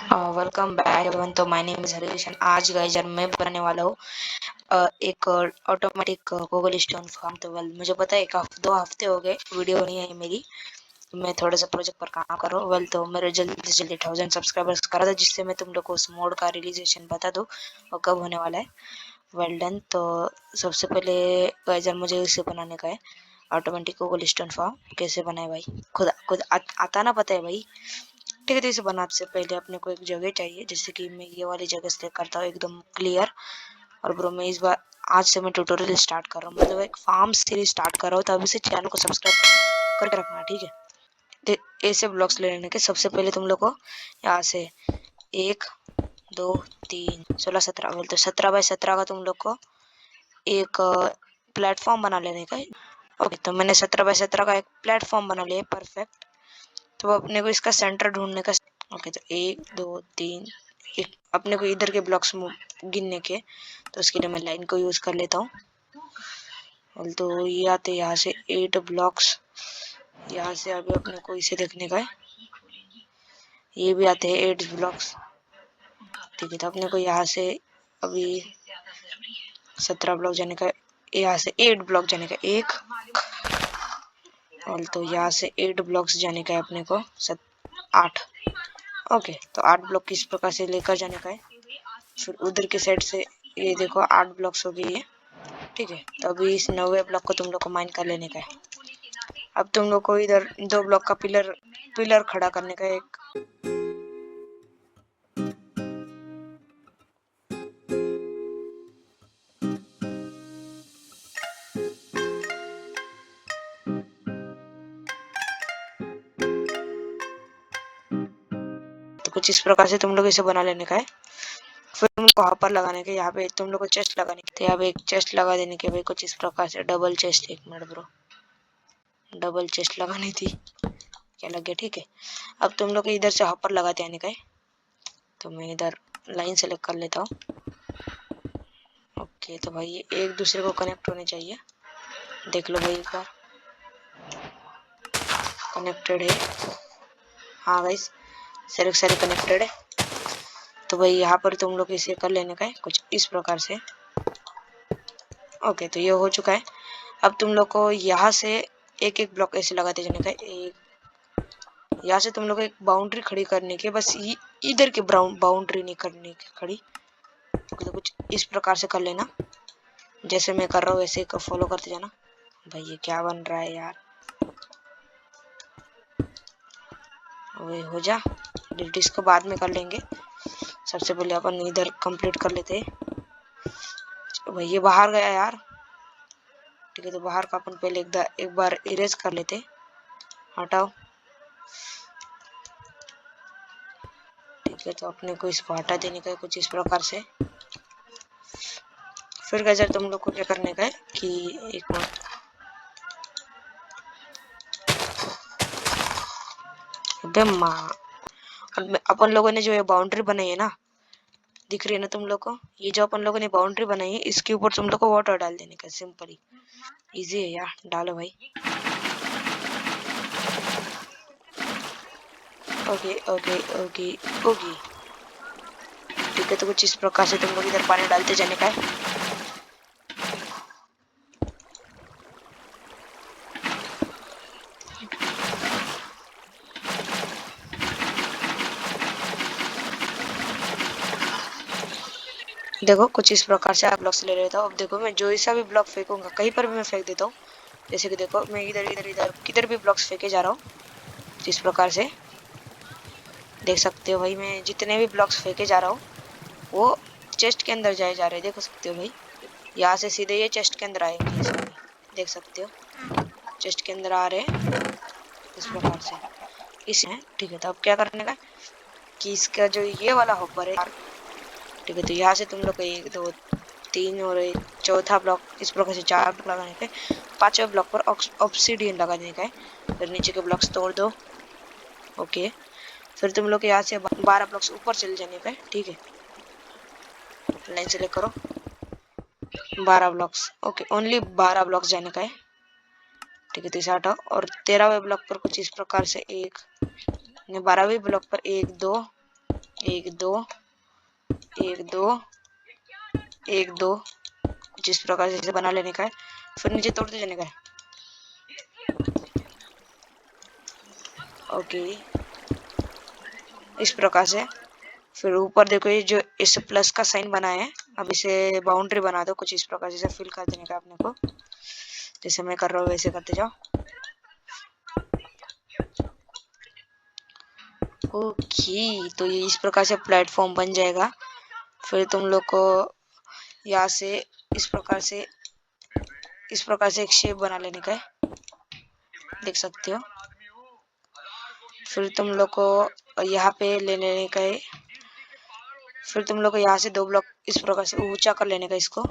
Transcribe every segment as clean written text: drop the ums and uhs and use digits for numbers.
Welcome back everyone. तो my name is Harish and आज guys यार मैं बनाने वाला हूँ एक ऑटोमेटिक गूगल स्टोन फॉर्म। तो वेल मुझे पता है 2 हफ्ते हो गए वीडियो नहीं आई मेरी। मैं थोड़े से प्रोजेक्ट पर काम कर रहा हूँ। वेल तो मेरे जल्दी से जल्दी 1000 सब्सक्राइबर्स करा था जिससे मैं तुम लोग को उस मोड का रिलीजेशन बता दूँ और कब होने वाला है। Well done. तो सबसे पहले गाइस यार मुझे इसे बनाने का है ऑटोमेटिक गूगल स्टोन फॉर्म। कैसे बनाए भाई, खुद खुद आता ना पता है भाई। ठीक है, तो इसे बनाने से पहले अपने को एक जगह चाहिए, जैसे कि मैं ये वाली जगह सेलेक्ट करता हूँ एकदम क्लियर। और ब्रो मैं इस बार आज से मैं ट्यूटोरियल स्टार्ट कर रहा हूँ, मतलब एक फार्म सीरीज स्टार्ट कर रहा हूँ, तो अभी से चैनल को सब्सक्राइब करके रखना, ठीक है। तो ऐसे ब्लॉक्स ले लेने के सबसे पहले तुम लोग को यहाँ से 1 2 3 16 17, बोलते 17 बाय 17 का तुम लोग को एक प्लेटफॉर्म बना लेने का है। ओके, तो मैंने 17 बाय 17 का एक प्लेटफॉर्म बना लिया, परफेक्ट। तो अपने को इसका सेंटर ढूंढने का। ओके, तो 1 2 3 एक अपने को इधर के ब्लॉक्स गिनने के, तो उसके लिए मैं लाइन को यूज कर लेता हूँ। तो ये आते यहाँ से 8 ब्लॉक्स, यहाँ से अभी अपने को इसे देखने का है, ये भी आते हैं 8 ब्लॉक्स, ठीक है। तो अपने को यहाँ से अभी 17 ब्लॉक जाने का, यहाँ से 8 ब्लॉक जाने का, एक और तो यहाँ से 8 ब्लॉक्स जाने का है अपने को 8। ओके, तो 8 ब्लॉक किस प्रकार से लेकर जाने का है। फिर उधर के साइड से ये देखो 8 ब्लॉक्स हो गई है, ठीक है। तो अभी इस 9वें ब्लॉक को तुम लोग को माइन कर लेने का है। अब तुम लोग को इधर 2 ब्लॉक का पिलर खड़ा करने का एक। तो कुछ इस प्रकार से तुम लोग इसे बना लेने का है। फिर तुमको हॉपर लगाने के, यहाँ पे तुम लोग को चेस्ट लगाने के, तो यहाँ पे एक चेस्ट लगा देने के भाई, कुछ इस प्रकार से double chest. 1 minute bro, double chest लगानी थी, क्या लग गया, ठीक है। अब तुम लोग को इधर से हॉपर लगाते आने का है, तो मैं इधर लाइन सेलेक्ट कर लेता हूँ। ओके, तो भाई ये एक दूसरे को कनेक्ट होने चाहिए, देख लो भाई एक बार कनेक्टेड है। हाँ गाइस, सारे कनेक्टेड है। तो भाई यहाँ पर तुम लोग इसे कर लेने का है कुछ इस प्रकार से। ओके, तो ये हो चुका है। अब तुम लोग को यहाँ से एक एक ब्लॉक ऐसे लगाते जाने का है। एक यहाँ से तुम लोग को एक बाउंड्री खड़ी करने के, बस इधर की बाउंड्री नहीं करने की खड़ी। तो कुछ इस प्रकार से कर लेना, जैसे मैं कर रहा हूँ वैसे फॉलो करते जाना। भाई ये क्या बन रहा है यार, वही हो जा, डिलीट इसको बाद में कर लेंगे। सबसे पहले अपन इधर कंप्लीट कर लेते हैं। भाई ये बाहर गया यार, ठीक है। तो बाहर का अपन पहले एक बार इरेज कर लेते, हटाओ, ठीक है। तो अपने को इसको हटा देने का है कुछ इस प्रकार से। फिर गजर तुम लोग को क्या करने का है कि एक मिनट, अपन लोगों ने जो ये बाउंड्री बनाई है ना, दिख रही है ना तुम लोग को, ये जो अपन लोगों ने बाउंड्री बनाई है इसके ऊपर तुम लोग को वाटर डाल देने का, सिंपली इजी है यार, डालो भाई। ओके ओके ओके ओके, ठीक है। तो कुछ इस प्रकार से तुम लोग इधर पानी डालते जाने का है। देखो कुछ इस प्रकार से आप ब्लॉक्स ले लेता हूँ। अब देखो मैं जो ऐसा भी ब्लॉक फेंकूंगा कहीं पर भी मैं फेंक देता हूँ, जैसे कि देखो मैं इधर इधर इधर किधर भी ब्लॉक्स फेंके जा रहा हूँ, इस प्रकार से देख सकते हो भाई। मैं जितने भी ब्लॉक्स फेंके जा रहा हूँ वो चेस्ट के अंदर जाए जा रहे हैं, देख सकते हो भाई। यहाँ से सीधे ये चेस्ट के अंदर आएंगे, देख सकते हो चेस्ट के अंदर आ रहे हैं इस प्रकार से, इस है, ठीक है। तो अब क्या करने का कि इसका जो ये वाला हॉपर है, ठीक है। तो यहाँ से तुम लोग को 1 2 3 और एक चौथा ब्लॉक, इस प्रकार से 4 ब्लॉक लगाने के, 5वें ब्लॉक पर ऑब्सीडियन लगा देने का है। फिर नीचे के ब्लॉक्स तोड़ दो। ओके, फिर तुम लोग यहाँ से 12 ब्लॉक्स ऊपर चले जाने का है, ठीक है। लाइन सेलेक्ट करो, 12 ब्लॉक्स, ओके, ओनली 12 ब्लॉक्स जाने का है, ठीक है। तो इसे हटाओ और 13वें ब्लॉक पर कुछ इस प्रकार से 12वें ब्लॉक पर 1 2 1 2 1 2 1 2 कुछ इस प्रकार से इसे बना लेने का है। फिर नीचे तोड़ते जाने का है। ओके, इस प्रकार से। फिर ऊपर देखो ये जो इस प्लस का साइन बना है, अब इसे बाउंड्री बना दो कुछ इस प्रकार से फिल कर देने का अपने को। जैसे मैं कर रहा हूँ वैसे करते जाओ। ओके, तो ये इस प्रकार से प्लेटफॉर्म बन जाएगा। फिर तुम लोग को यहाँ से इस प्रकार से एक शेप बना लेने का है, देख सकते हो। फिर तुम लोग को यहाँ पे ले लेने का है। फिर तुम लोग को यहाँ से 2 ब्लॉक इस प्रकार से ऊंचा कर लेने का इसको।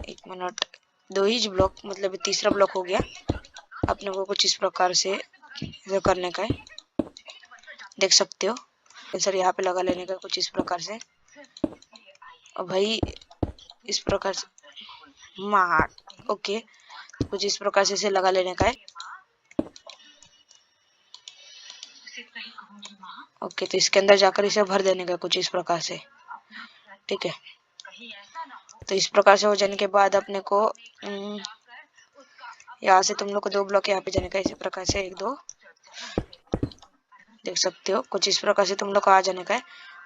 1 मिनट, 2 ही ब्लॉक, मतलब तीसरा ब्लॉक हो गया। अपने को कुछ इस प्रकार से करने का है, देख सकते हो। सर यहाँ पे लगा लेने का कुछ इस प्रकार से। और भाई इस प्रकार से मार, ओके, कुछ इस प्रकार से इसे लगा लेने का है। ओके, तो इसके अंदर जाकर इसे भर देने का कुछ इस प्रकार से, ठीक है। तो इस प्रकार से हो जाने के बाद अपने को यहाँ से तुम लोग को 2 ब्लॉक यहाँ पे जाने का, इसी प्रकार से 1 2, देख सकते हो। कुछ इस प्रकार से तुम लोग को आ जाने का है।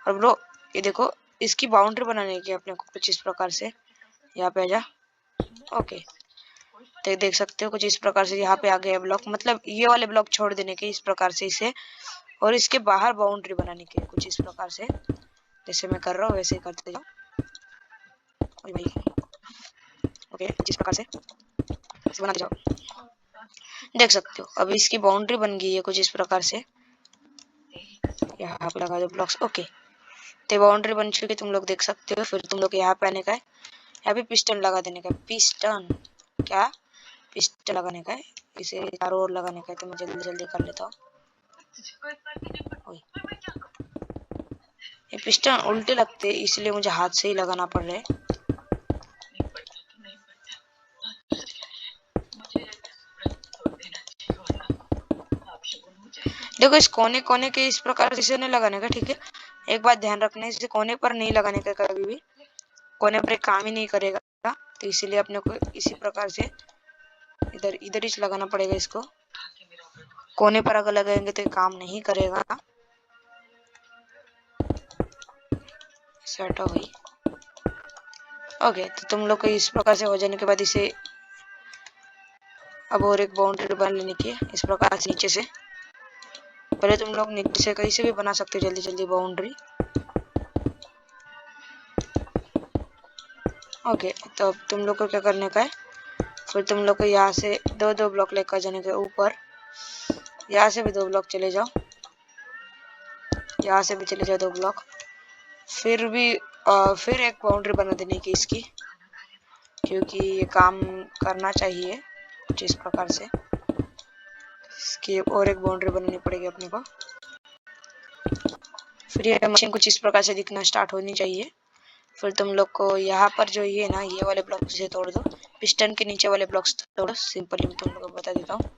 और ब्रो ये देखो, इसकी बाउंड्री बनाने की अपने को कुछ इस प्रकार से। यहाँ पे आ जा। ओके, तो देख सकते हो कुछ इस प्रकार से यहाँ पे आ गया ब्लॉक, मतलब ये वाले ब्लॉक छोड़ देने के इस प्रकार से इसे, और इसके बाहर बाउंड्री बनाने के कुछ इस प्रकार से। जैसे मैं कर रहा हूँ वैसे करते जाओ भाई। ओके, कुछ इस प्रकार से बनाते जाओ, देख सकते हो। अभी इसकी बाउंड्री बन गई है कुछ इस प्रकार से। यहाँ पे लगा दो ब्लॉक्स। ओके, तो बाउंड्री बन चुकी, तुम लोग देख सकते हो। फिर तुम लोग यहाँ पे आने का है, यहाँ पे पिस्टन लगा देने का। पिस्टन क्या, पिस्टन लगाने का है, इसे चारों ओर लगाने का है। तो मैं जल्दी जल्दी कर लेता हूँ। ये पिस्टन उल्टे लगते हैं, इसलिए मुझे हाथ से ही लगाना पड़ रहा है। देखो इस कोने कोने के इस प्रकार से नहीं लगाने का, ठीक है। एक बात ध्यान रखना, इसे कोने पर नहीं लगाने का कभी भी, कोने पर काम ही नहीं करेगा। तो इसीलिए अपने को इसी प्रकार से इधर इधर ही लगाना पड़ेगा इसको। कोने पर अगर लगाएंगे तो काम नहीं करेगा। सेट हो गई। ओके, तो तुम लोग को इस प्रकार से हो जाने के बाद इसे अब और एक बाउंड्री बना लेने की है, इस प्रकार से नीचे से। पहले तुम लोग नीचे से कहीं से भी बना सकते हो जल्दी जल्दी बाउंड्री। ओके, तो अब तुम लोग को क्या करने का है, फिर तुम लोग को यहाँ से 2 2 ब्लॉक लेकर जाने के ऊपर। यहाँ से भी 2 ब्लॉक चले जाओ, यहाँ से भी चले जाओ 2 ब्लॉक। फिर एक बाउंड्री बना देने की इसकी, क्योंकि ये काम करना चाहिए कुछ इस प्रकार से। इसकी और एक बाउंड्री बनानी पड़ेगी अपने को। फिर ये मशीन कुछ इस प्रकार से दिखना स्टार्ट होनी चाहिए। फिर तुम लोग को यहाँ पर जो ये ना, ये वाले ब्लॉक से तोड़ दो, पिस्टन के नीचे वाले ब्लॉक्स तोड़ो। सिंपली मैं तुम लोग को बता देता हूँ,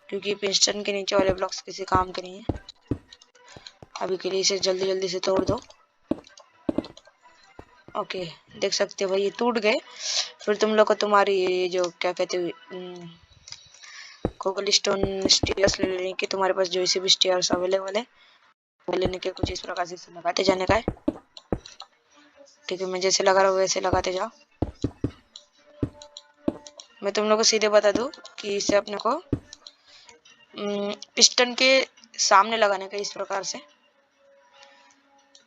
क्योंकि पिस्टन के नीचे वाले ब्लॉक्स किसी काम के नहीं है। अभी के लिए इसे जल्दी जल्दी से तोड़ दो। ओके, देख सकते हो भाई ये टूट गए। फिर तुम लोग को तुम्हारी ये जो क्या कहते हैं कोबल स्टोन स्टेयर्स ले लेने की, तुम्हारे पास जो इसे भी स्टेयर्स अवेलेबल है वो लेने के कुछ इस प्रकार से लगाते जाने का है, ठीक है। मैं जैसे लगा रहा हूँ वैसे लगाते जाओ। मैं तुम लोग को सीधे बता दूं कि इसे अपने को पिस्टन के सामने लगाने का इस प्रकार से।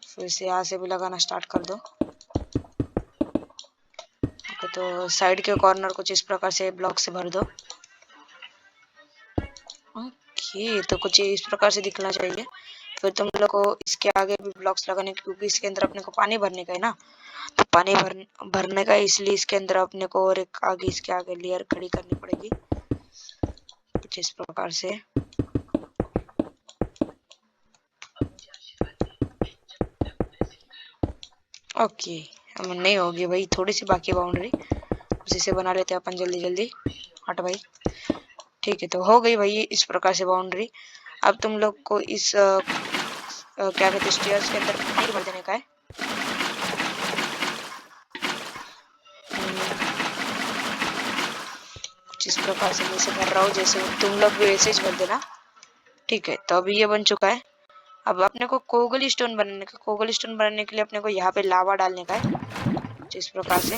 फिर से यहाँ से भी लगाना स्टार्ट कर दो। ओके, तो साइड के कॉर्नर कुछ इस प्रकार से ब्लॉक से भर दो। ओके, तो कुछ इस प्रकार से दिखना चाहिए। फिर तुम लोग को इसके आगे भी ब्लॉक्स लगाने, क्योंकि इसके अंदर अपने को पानी भरने का है ना, तो पानी भरने का, इसलिए इसके अंदर अपने को और एक आगे इसके आगे लेयर खड़ी करनी पड़ेगी कुछ इस प्रकार से। ओके, हम नहीं होगी भाई, थोड़ी सी बाकी बाउंड्री, उसी से बना लेते हैं अपन जल्दी जल्दी। हट भाई, ठीक है। तो हो गई भाई इस प्रकार से बाउंड्री। अब तुम लोग को इस क्या कहते हैं स्टेयर्स के अंदर ईंट भर देने का है। जिस प्रकार से मैं इसे कर रहा हूँ, जैसे तुम लोग भी वैसे ही भर देना। ठीक है, तो अभी ये बन चुका है। अब अपने को कोगल स्टोन बनाने के लिए अपने को यहाँ पे लावा डालने का है, जिस प्रकार से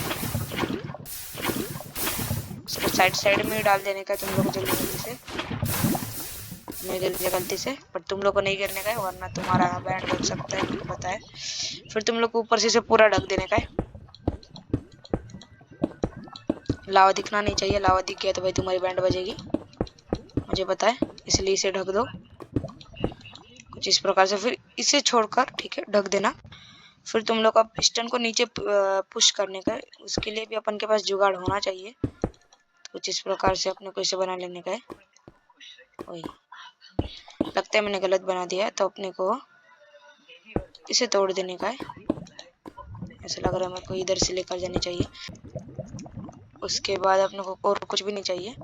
उसके साइड में ही डाल देने का है तुम लोग को जल्दी जल्दी से। मैं गिर गया गलती से, पर तुम लोग को नहीं गिरने का है वरना तुम्हारा बैंड बच सकता है, मुझे पता है। फिर तुम लोग को ऊपर से इसे पूरा ढक देने का है। लावा दिखना नहीं चाहिए, लावा दिख गया तो भाई तुम्हारी बैंड बजेगी, मुझे पता है, इसलिए इसे ढक दो कुछ इस प्रकार से। फिर इसे छोड़कर ठीक है ढक देना। फिर तुम लोग अब पिस्टन को नीचे पुश करने का, उसके लिए भी अपन के पास जुगाड़ होना चाहिए। तो कुछ इस प्रकार से अपने को इसे बना लेने का है। वही लगता है मैंने गलत बना दिया है, तो अपने को इसे तोड़ देने का है। ऐसा लग रहा है मेरे को इधर से लेकर जानी चाहिए। उसके बाद अपने को और कुछ भी नहीं चाहिए।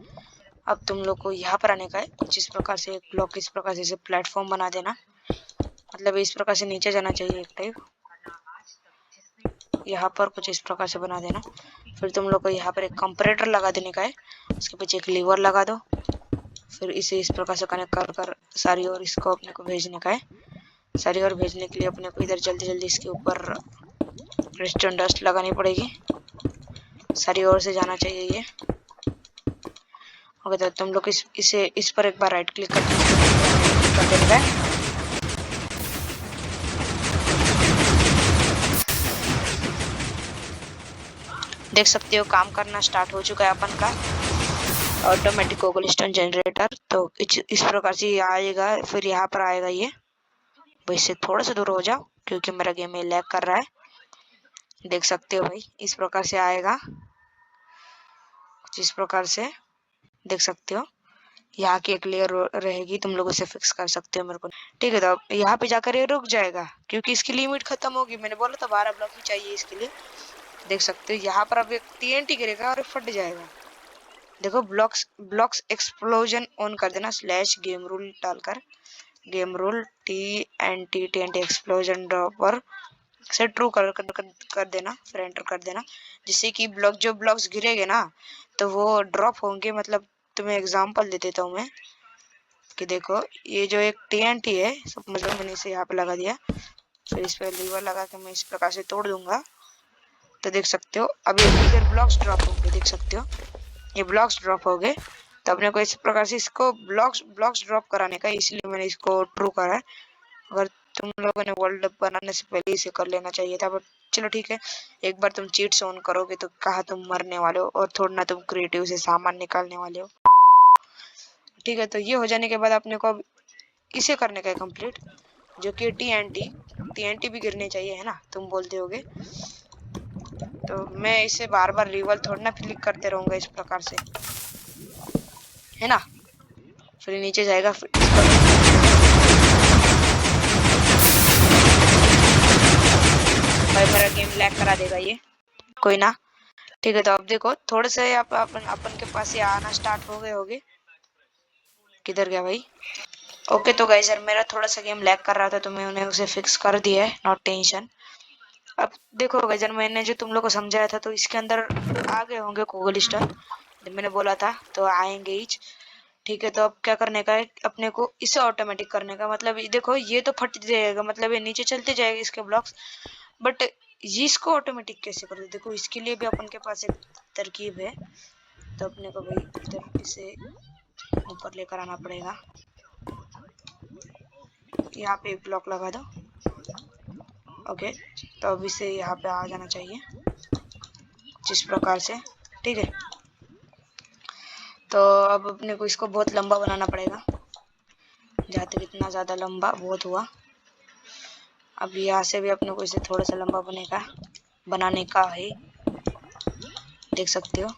अब तुम लोग को यहाँ पर आने का है, कुछ इस प्रकार से एक ब्लॉक इस प्रकार से इसे प्लेटफॉर्म बना देना, मतलब इस प्रकार से नीचे जाना चाहिए एक टाइप, यहाँ पर कुछ इस प्रकार से बना देना। फिर तुम लोग को यहाँ पर एक कंपरेटर लगा देने का है, उसके पीछे एक लीवर लगा दो। फिर इसे इस प्रकार से कनेक्ट कर कर सारी ओर इसको अपने को भेजने का है। सारी ओर भेजने के लिए अपने को इधर जल्दी जल्दी इसके ऊपर रेस्टोरेंट डस्ट लगानी पड़ेगी, सारी ओर से जाना चाहिए ये। ओके, तो तुम लोग इसे इस पर एक बार राइट क्लिक कर देने का है। देख सकते हो काम करना स्टार्ट हो चुका है अपन का ऑटोमेटिक कोबलस्टोन जनरेटर। तो इस प्रकार से ये आएगा, फिर यहाँ पर आएगा ये। भाई इससे थोड़ा सा दूर हो जाओ क्योंकि मेरा गेम में लैग कर रहा है। देख सकते हो भाई इस प्रकार से आएगा, जिस प्रकार से देख सकते हो यहाँ की एक लेयर रहेगी, तुम लोग उसे फिक्स कर सकते हो मेरे को। ठीक है, तो अब यहाँ पे जाकर ये रुक जाएगा क्योंकि इसकी लिमिट खत्म होगी। मैंने बोला था 12 ब्लॉक ही चाहिए इसके लिए। देख सकते हो यहाँ पर अब एक TNT गिरेगा और फट जाएगा। देखो ब्लॉक्स एक्सप्लोजन ऑन कर देना /गेम रूल डालकर, game rule TNT explosion dropper से ट्रू कर देना, फिर एंटर कर देना, जिससे कि जो ब्लॉक्स गिरेंगे ना तो वो ड्रॉप होंगे। मतलब तुम्हें एग्जांपल दे देता हूँ मैं कि देखो ये जो एक TNT है, मतलब मैंने इसे यहाँ पे लगा दिया, फिर इस पर लीवर लगा के मैं इस प्रकार से तोड़ दूंगा। तो देख सकते हो अभी इधर ब्लॉक्स ड्रॉप होंगे, देख सकते हो ये ब्लॉक्स ड्रॉप हो गए। तो अपने को इस प्रकार से इसको ब्लॉक्स ड्रॉप कराने का, इसलिए मैंने इसको ट्रू करा है। अगर तुम लोगों ने वर्ल्ड बनाने से पहले इसे कर लेना चाहिए था, बट चलो ठीक है। एक बार तुम चीट्स ऑन करोगे तो कहाँ तुम मरने वाले हो, और थोड़ा ना तुम क्रिएटिव से सामान निकालने वाले हो। ठीक है, तो ये हो जाने के बाद अपने को अब इसे करने का है कंप्लीट, जो कि TNT भी गिरने चाहिए, है ना, तुम बोलते होगे। तो मैं इसे बार बार रिवॉल्व थोड़ा ना क्लिक करते रहूंगा इस प्रकार से, है ना। फिर नीचे जाएगा, फिर भाई मेरा गेम लैग करा देगा ये, कोई ना। ठीक है, तो अब देखो थोड़े से अपन के पास ये आना स्टार्ट हो गए होगे। किधर गया भाई? ओके, तो गाइस यार मेरा थोड़ा सा गेम लैग कर रहा था तो मैं उन्हें उसे फिक्स कर दिया है, नॉट टेंशन। अब देखो गाइस यार मैंने जो तुम लोग को समझाया था तो इसके अंदर आ गए होंगे कोगलिस्टन, जब मैंने बोला था तो आएंगे ही। ठीक है, तो अब क्या करने का है अपने को, इसे ऑटोमेटिक करने का। मतलब देखो ये तो फट जाएगा, मतलब ये नीचे चलते जाएगा इसके ब्लॉक्स, बट ये इसको ऑटोमेटिक कैसे कर दे? देखो इसके लिए भी अपन के पास एक तरकीब है। तो अपने को भाई इधर इसे ऊपर लेकर आना पड़ेगा, यहाँ पे एक ब्लॉक लगा दो। ओके, तो अब इसे यहाँ पे आ जाना चाहिए जिस प्रकार से। ठीक है, तो अब अपने को इसको बहुत लंबा बनाना पड़ेगा, जहाँ तक इतना ज़्यादा लंबा बहुत हुआ। अब यहाँ से भी अपने को इसे थोड़ा सा लंबा बनाने का है, देख सकते हो।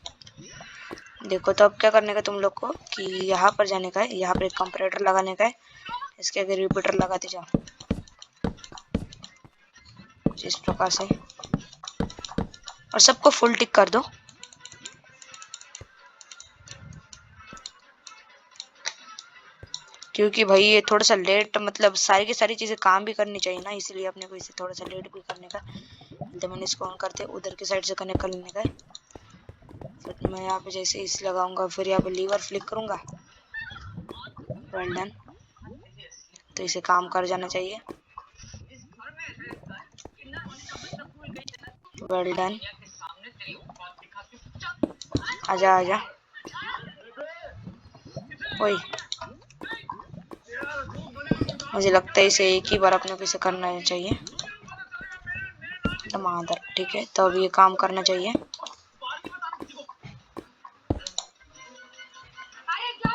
देखो तो अब क्या करने का तुम लोग को कि यहाँ पर जाने का है, यहाँ पर एक कंपैरेटर लगाने का है, इसके आगे रिपीटर लगाते जाओ इस प्रकार से, और सबको फुल टिक कर दो। क्योंकि भाई ये थोड़ा सा लेट, मतलब सारी की सारी चीजें काम भी करनी चाहिए ना, इसलिए अपने को इसे थोड़ा सा लेट भी करने का। तो मैंने इसको ऑन करते उधर की साइड से कनेक्ट कर लेने का। फिर मैं यहाँ पे जैसे इस लगाऊंगा, फिर यहाँ पे लीवर फ्लिक करूंगा। Well done. तो इसे काम कर जाना चाहिए। Well done. आजा आजा। ओए, मुझे लगता है इसे एक ही बार अपने को इसे करना चाहिए। टमाटर, ठीक है, तो अब ये काम करना चाहिए।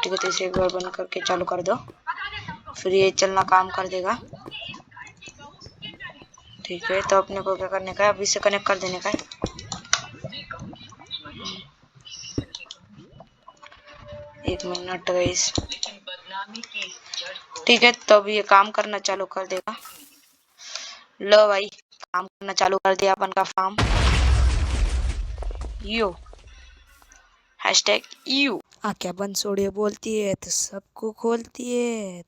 ठीक है, तो इसे एक बार बंद करके चालू कर दो, फिर ये चलना काम कर देगा। ठीक है, तो अपने को क्या करने का है, अब इसे कनेक्ट कर देने का है। एक मिनट गाइस। ठीक है, तो अब ये काम करना चालू कर देगा। लो भाई, काम करना चालू कर दिया अपन का फार्म। यू हैशटैग यू क्या बंसोड़िया बोलती है तो सबको खोलती है।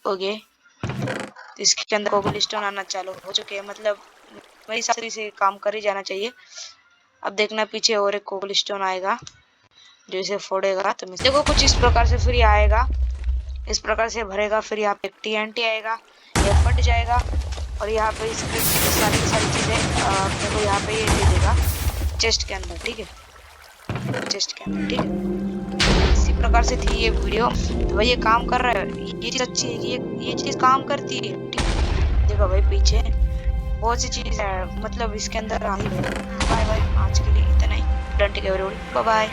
ओके, तो इसके अंदर कोबल स्टोन आना चालू हो चुके हैं, मतलब मेरे हिसाब से इसे काम कर ही जाना चाहिए। अब देखना पीछे और एक कोबल स्टोन आएगा जो इसे फोड़ेगा, तो देखो कुछ इस प्रकार से फिर ये आएगा, इस प्रकार से भरेगा, फिर यहाँ पे TNT आएगा, ये फट जाएगा, और यहाँ पे इसकी सारी चीजें अपने को यहाँ पे ये दे देगा चेस्ट के अंदर। ठीक है, चेस्ट के अंदर। ठीक है, इसी प्रकार से थी ये वीडियो। तो भाई ये काम कर रहा है, ये चीज अच्छी है कि ये चीज काम करती है। ठीक है, देखो भाई पीछे बहुत सी चीज है, मतलब इसके अंदर आ ही। बाय बाय, आज के लिए इतना ही। डन, ठीक है, बाय बाय।